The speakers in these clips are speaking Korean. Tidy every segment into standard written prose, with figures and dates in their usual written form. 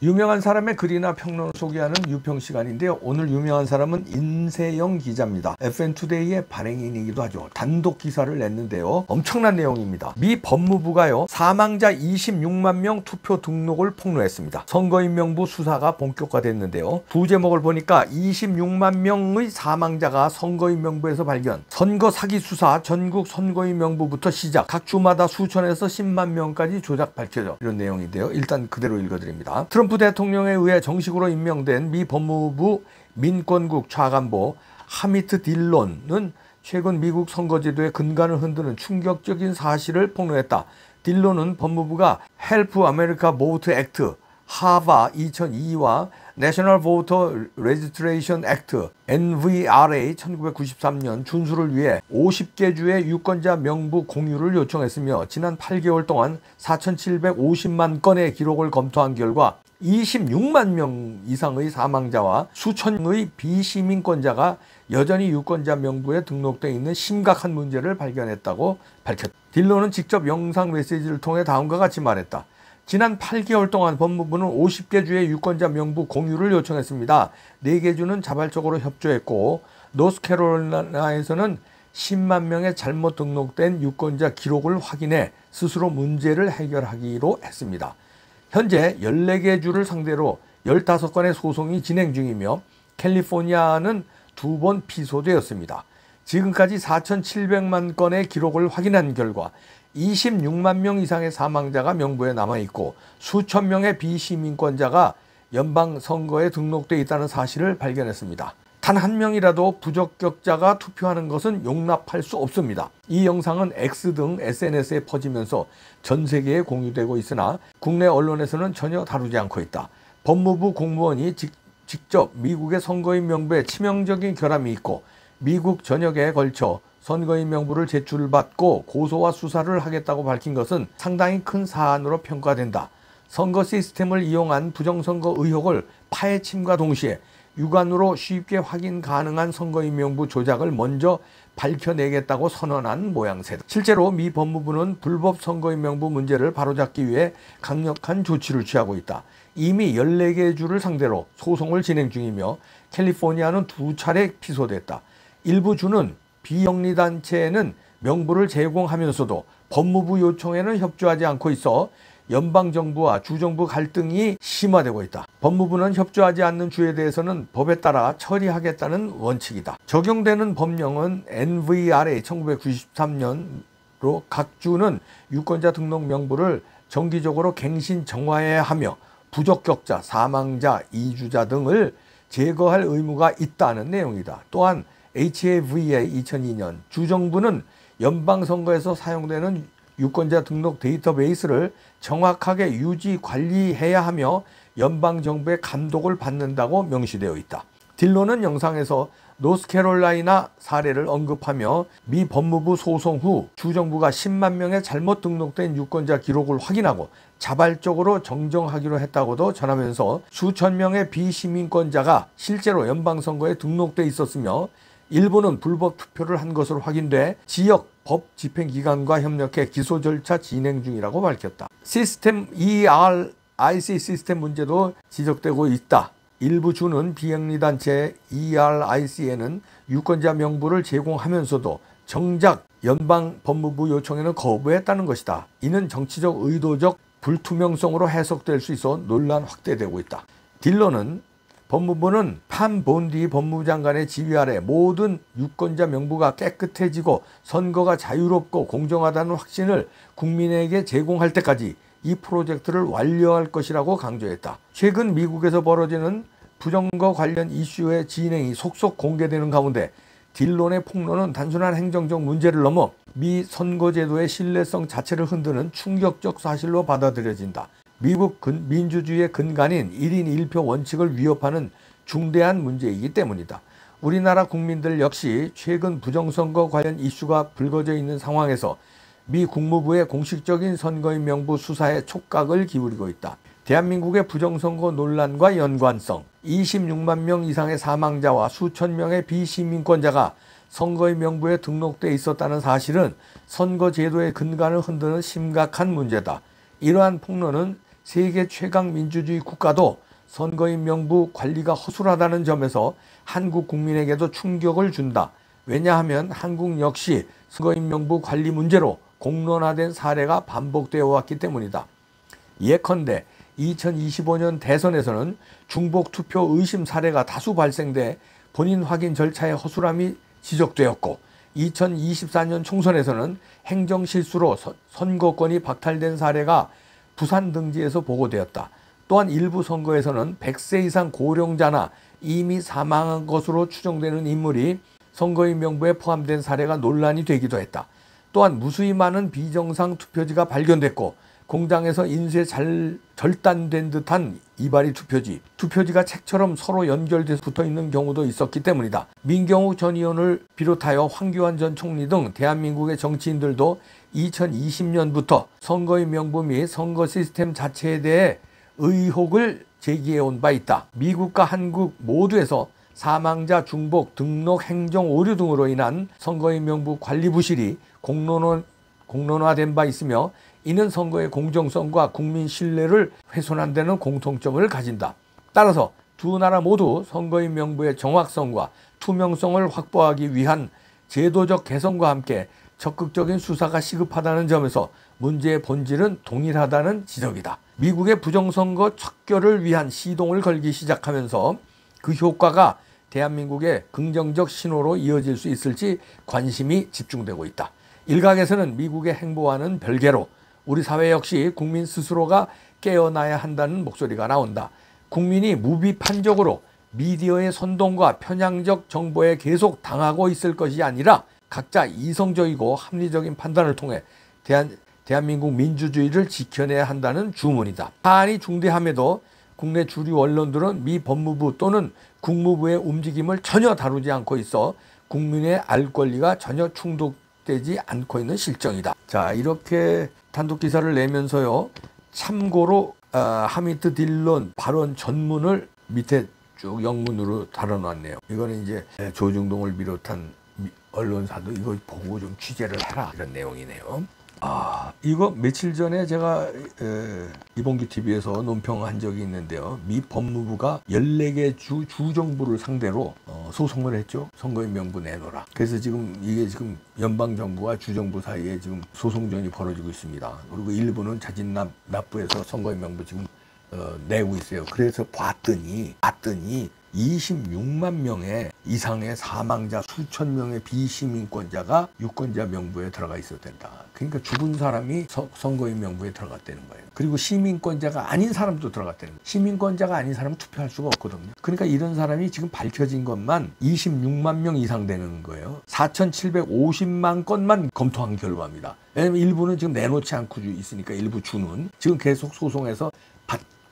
유명한 사람의 글이나 평론을 소개하는 유평 시간인데요. 오늘 유명한 사람은 인세영 기자입니다. FN투데이의 발행인이기도 하죠. 단독 기사를 냈는데요. 엄청난 내용입니다. 미 법무부가요, 사망자 26만 명 투표 등록을 폭로했습니다. 선거인명부 수사가 본격화됐는데요. 부제목을 보니까 26만 명의 사망자가 선거인명부에서 발견, 선거 사기 수사 전국 선거인명부부터 시작, 각 주마다 수천에서 10만 명까지 조작 밝혀져, 이런 내용인데요. 일단 그대로 읽어드립니다. 트럼프 대통령에 의해 정식으로 임명된 미 법무부 민권국 차관보 하미트 딜론은 최근 미국 선거제도의 근간을 흔드는 충격적인 사실을 폭로했다. 딜론은 법무부가 Help America Vote Act, 하바 2002와 National Voter Registration Act, NVRA 1993년 준수를 위해 50개 주의 유권자 명부 공유를 요청했으며 지난 8개월 동안 4,750만 건의 기록을 검토한 결과 26만 명 이상의 사망자와 수천의 비시민권자가 여전히 유권자 명부에 등록되어 있는 심각한 문제를 발견했다고 밝혔다. 딜론은 직접 영상 메시지를 통해 다음과 같이 말했다. 지난 8개월 동안 법무부는 50개 주의 유권자 명부 공유를 요청했습니다. 4개 주는 자발적으로 협조했고 노스캐롤라이나에서는 10만 명의 잘못 등록된 유권자 기록을 확인해 스스로 문제를 해결하기로 했습니다. 현재 14개 주를 상대로 15건의 소송이 진행 중이며 캘리포니아는 2번 피소되었습니다. 지금까지 4,700만 건의 기록을 확인한 결과 26만 명 이상의 사망자가 명부에 남아있고 수천 명의 비시민권자가 연방선거에 등록되어 있다는 사실을 발견했습니다. 단 한 명이라도 부적격자가 투표하는 것은 용납할 수 없습니다. 이 영상은 X 등 SNS에 퍼지면서 전 세계에 공유되고 있으나 국내 언론에서는 전혀 다루지 않고 있다. 법무부 공무원이 직접 미국의 선거인 명부에 치명적인 결함이 있고 미국 전역에 걸쳐 선거인 명부를 제출받고 고소와 수사를 하겠다고 밝힌 것은 상당히 큰 사안으로 평가된다. 선거 시스템을 이용한 부정선거 의혹을 파헤침과 동시에 육안으로 쉽게 확인 가능한 선거인 명부 조작을 먼저 밝혀내겠다고 선언한 모양새다. 실제로 미 법무부는 불법 선거인 명부 문제를 바로잡기 위해 강력한 조치를 취하고 있다. 이미 14개 주를 상대로 소송을 진행 중이며 캘리포니아는 2차례 피소됐다. 일부 주는 비영리단체에는 명부를 제공하면서도 법무부 요청에는 협조하지 않고 있어 연방정부와 주정부 갈등이 심화되고 있다. 법무부는 협조하지 않는 주에 대해서는 법에 따라 처리하겠다는 원칙이다. 적용되는 법령은 NVRA 1993년로 각 주는 유권자 등록 명부를 정기적으로 갱신 정화해야 하며 부적격자, 사망자, 이주자 등을 제거할 의무가 있다는 내용이다. 또한 HAVA 2002년 주정부는 연방선거에서 사용되는 유권자 등록 데이터베이스를 정확하게 유지 관리해야 하며 연방정부의 감독을 받는다고 명시되어 있다. 딜론은 영상에서 노스캐롤라이나 사례를 언급하며 미 법무부 소송 후 주정부가 10만 명의 잘못 등록된 유권자 기록을 확인하고 자발적으로 정정하기로 했다고도 전하면서 수천 명의 비시민권자가 실제로 연방선거에 등록돼 있었으며 일부는 불법 투표를 한 것으로 확인돼 지역 법 집행기관과 협력해 기소 절차 진행 중이라고 밝혔다. 시스템 ERIC 시스템 문제도 지적되고 있다. 일부 주는 비영리단체 ERIC에는 유권자 명부를 제공하면서도 정작 연방 법무부 요청에는 거부했다는 것이다. 이는 정치적 의도적 불투명성으로 해석될 수 있어 논란 확대되고 있다. 딜런은 법무부는 팜 본디 법무부 장관의 지휘 아래 모든 유권자 명부가 깨끗해지고 선거가 자유롭고 공정하다는 확신을 국민에게 제공할 때까지 이 프로젝트를 완료할 것이라고 강조했다. 최근 미국에서 벌어지는 부정거 관련 이슈의 진행이 속속 공개되는 가운데 딜론의 폭로는 단순한 행정적 문제를 넘어 미 선거제도의 신뢰성 자체를 흔드는 충격적 사실로 받아들여진다. 미국 민주주의의 근간인 1인 1표 원칙을 위협하는 중대한 문제이기 때문이다. 우리나라 국민들 역시 최근 부정선거 관련 이슈가 불거져 있는 상황에서 미 국무부의 공식적인 선거인 명부 수사에 촉각을 기울이고 있다. 대한민국의 부정선거 논란과 연관성, 26만 명 이상의 사망자와 수천 명의 비시민권자가 선거인 명부에 등록돼 있었다는 사실은 선거제도의 근간을 흔드는 심각한 문제다. 이러한 폭로는 세계 최강 민주주의 국가도 선거인 명부 관리가 허술하다는 점에서 한국 국민에게도 충격을 준다. 왜냐하면 한국 역시 선거인 명부 관리 문제로 공론화된 사례가 반복되어 왔기 때문이다. 예컨대 2025년 대선에서는 중복 투표 의심 사례가 다수 발생돼 본인 확인 절차의 허술함이 지적되었고, 2024년 총선에서는 행정실수로 선거권이 박탈된 사례가 부산 등지에서 보고되었다. 또한 일부 선거에서는 100세 이상 고령자나 이미 사망한 것으로 추정되는 인물이 선거인 명부에 포함된 사례가 논란이 되기도 했다. 또한 무수히 많은 비정상 투표지가 발견됐고, 공장에서 인쇄 절단된 듯한 이발이 투표지가 책처럼 서로 연결돼서 붙어있는 경우도 있었기 때문이다. 민경욱 전 의원을 비롯하여 황교안 전 총리 등 대한민국의 정치인들도 2020년부터 선거인 명부 및 선거 시스템 자체에 대해 의혹을 제기해온 바 있다. 미국과 한국 모두에서 사망자, 중복, 등록, 행정 오류 등으로 인한 선거인 명부 관리 부실이 공론화된 바 있으며, 이는 선거의 공정성과 국민 신뢰를 훼손한다는 공통점을 가진다. 따라서 두 나라 모두 선거인 명부의 정확성과 투명성을 확보하기 위한 제도적 개선과 함께 적극적인 수사가 시급하다는 점에서 문제의 본질은 동일하다는 지적이다. 미국의 부정선거 척결을 위한 시동을 걸기 시작하면서 그 효과가 대한민국의 긍정적 신호로 이어질 수 있을지 관심이 집중되고 있다. 일각에서는 미국의 행보와는 별개로 우리 사회 역시 국민 스스로가 깨어나야 한다는 목소리가 나온다. 국민이 무비판적으로 미디어의 선동과 편향적 정보에 계속 당하고 있을 것이 아니라 각자 이성적이고 합리적인 판단을 통해 대한민국 민주주의를 지켜내야 한다는 주문이다. 사안이 중대함에도 국내 주류 언론들은 미 법무부 또는 국무부의 움직임을 전혀 다루지 않고 있어 국민의 알 권리가 전혀 충족되지 않고 있는 실정이다. 자, 이렇게 단독 기사를 내면서요, 참고로 하미드 딜런 발언 전문을 밑에 쭉 영문으로 달아놨네요. 이거는 이제 조중동을 비롯한 언론사도 이거 보고 좀 취재를 해라, 이런 내용이네요. 이거 며칠 전에 제가 이봉규 TV에서 논평한 적이 있는데요. 미 법무부가 14개 주정부를 상대로 소송을 했죠. 선거인 명부 내놓으라. 그래서 이게 지금 연방정부와 주정부 사이에 지금 소송전이 벌어지고 있습니다. 그리고 일부는 자진 납부해서 선거인 명부 지금 내고 있어요. 그래서 봤더니 26만 명의 이상의 사망자, 수천 명의 비시민권자가 유권자 명부에 들어가 있어야 된다. 그러니까 죽은 사람이 선거인 명부에 들어갔다는 거예요. 그리고 시민권자가 아닌 사람도 들어갔다는 거예요. 시민권자가 아닌 사람은 투표할 수가 없거든요. 그러니까 이런 사람이 지금 밝혀진 것만 26만 명 이상 되는 거예요. 4,750만 건만 검토한 결과입니다. 왜냐하면 일부는 지금 내놓지 않고 있으니까 일부 주는 지금 계속 소송해서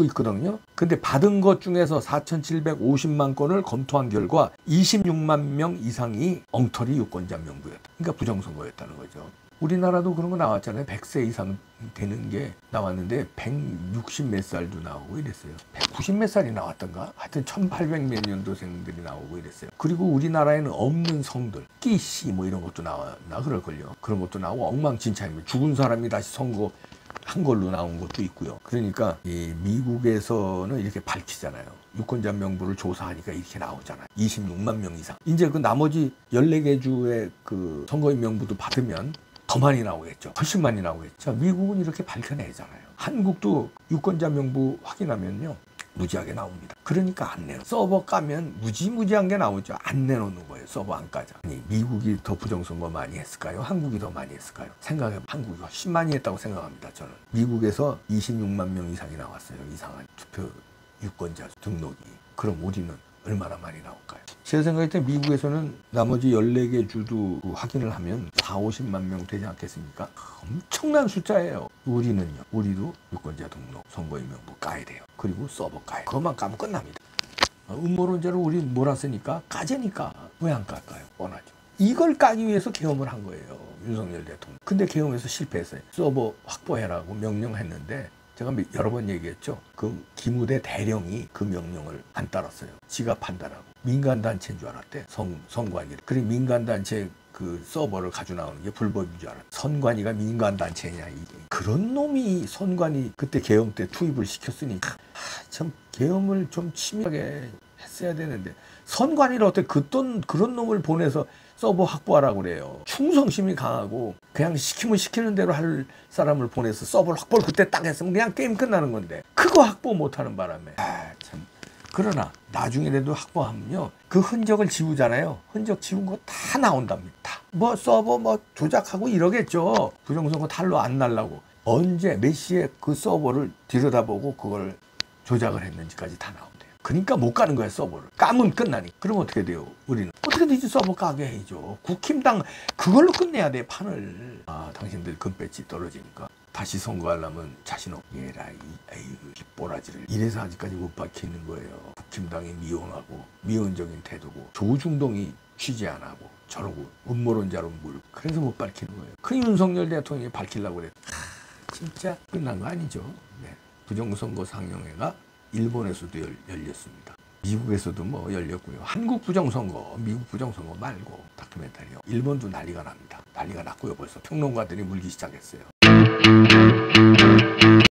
있거든요. 근데 받은 것 중에서 4,750만 건을 검토한 결과 26만 명 이상이 엉터리 유권자 명부였다. 그러니까 부정선거였다는 거죠. 우리나라도 그런 거 나왔잖아요. 100세 이상 되는 게 나왔는데 160 몇 살도 나오고 이랬어요. 190 몇 살이 나왔던가? 하여튼 1800 몇 년도생들이 나오고 이랬어요. 그리고 우리나라에는 없는 성들, 끼씨 뭐 이런 것도 나왔나 그럴걸요. 그런 것도 나오고 엉망진창입니다. 죽은 사람이 다시 선거 한 걸로 나온 것도 있고요. 그러니까 이 미국에서는 이렇게 밝히잖아요. 유권자 명부를 조사하니까 이렇게 나오잖아요. 26만 명 이상. 이제 그 나머지 14개 주의 그 선거인 명부도 받으면 더 많이 나오겠죠. 훨씬 많이 나오겠죠. 자, 미국은 이렇게 밝혀내잖아요. 한국도 유권자 명부 확인하면요, 무지하게 나옵니다. 그러니까 안 내요. 서버 까면 무지무지한 게 나오죠. 안 내놓는 거예요. 서버 안 까자. 아니, 미국이 더 부정선거 많이 했을까요? 한국이 더 많이 했을까요? 생각해보면 한국이 훨씬 많이 했다고 생각합니다. 저는. 미국에서 26만 명 이상이 나왔어요. 이상한 투표 유권자 등록이. 그럼 우리는 얼마나 많이 나올까요? 제 생각에 때 미국에서는 나머지 14개 주도 확인을 하면 40~50만 명 되지 않겠습니까? 엄청난 숫자예요. 우리는요. 우리도 유권자 등록, 선거인 명부 까야 돼요. 그리고 서버 까야 돼요. 그것만 까면 끝납니다. 음모론자로 우리 몰았으니까 까재니까 왜 안 깔까요? 뻔하죠. 이걸 까기 위해서 계엄을 한 거예요. 윤석열 대통령. 근데 계엄에서 실패했어요. 서버 확보해라고 명령했는데 제가 여러 번 얘기했죠. 그 기무대 대령이 그 명령을 안 따랐어요. 지가 판단하고. 민간단체인 줄 알았대. 선관위. 그리고 민간단체 그 서버를 가져 나오는 게 불법인 줄 알아. 선관위가 민간단체냐. 그런 놈이 선관위 그때 계엄 때 투입을 시켰으니까 참 계엄을 좀 치밀하게 했어야 되는데 선관위를 어떻게 그런 놈을 보내서 서버 확보하라고 그래요. 충성심이 강하고 그냥 시키면 시키는 대로 할 사람을 보내서 서버를 확보를 그때 딱 했으면 그냥 게임 끝나는 건데 그거 확보 못하는 바람에 참. 그러나 나중에라도 확보하면요 그 흔적을 지우잖아요. 흔적 지운 거 다 나온답니다. 뭐 서버 뭐 조작하고 이러겠죠. 부정선거 탈로 안 날라고 언제 몇 시에 그 서버를 들여다보고 그걸 조작을 했는지까지 다 나온대요. 그러니까 못 가는 거야 서버를. 까면 끝나니. 그럼 어떻게 돼요? 우리는 어떻게든지 서버 가게 해줘. 국힘당 그걸로 끝내야 돼 판을. 아 당신들 금배지 떨어지니까 다시 선거하려면 자신 없게 에라이 에휴 깃보라지를 이래서 아직까지 못 밝히는 거예요. 국힘당이 미온하고 미온적인 태도고 조중동이 취재 안 하고 저러고 음모론자로 물고 그래서 못 밝히는 거예요. 그 윤석열 대통령이 밝히려고 그래. 진짜 끝난 거 아니죠. 네. 부정선거 상영회가 일본에서도 열렸습니다. 미국에서도 뭐 열렸고요. 한국 부정선거, 미국 부정선거 말고 다큐멘터리요. 일본도 난리가 납니다. 난리가 났고요. 벌써 평론가들이 물기 시작했어요.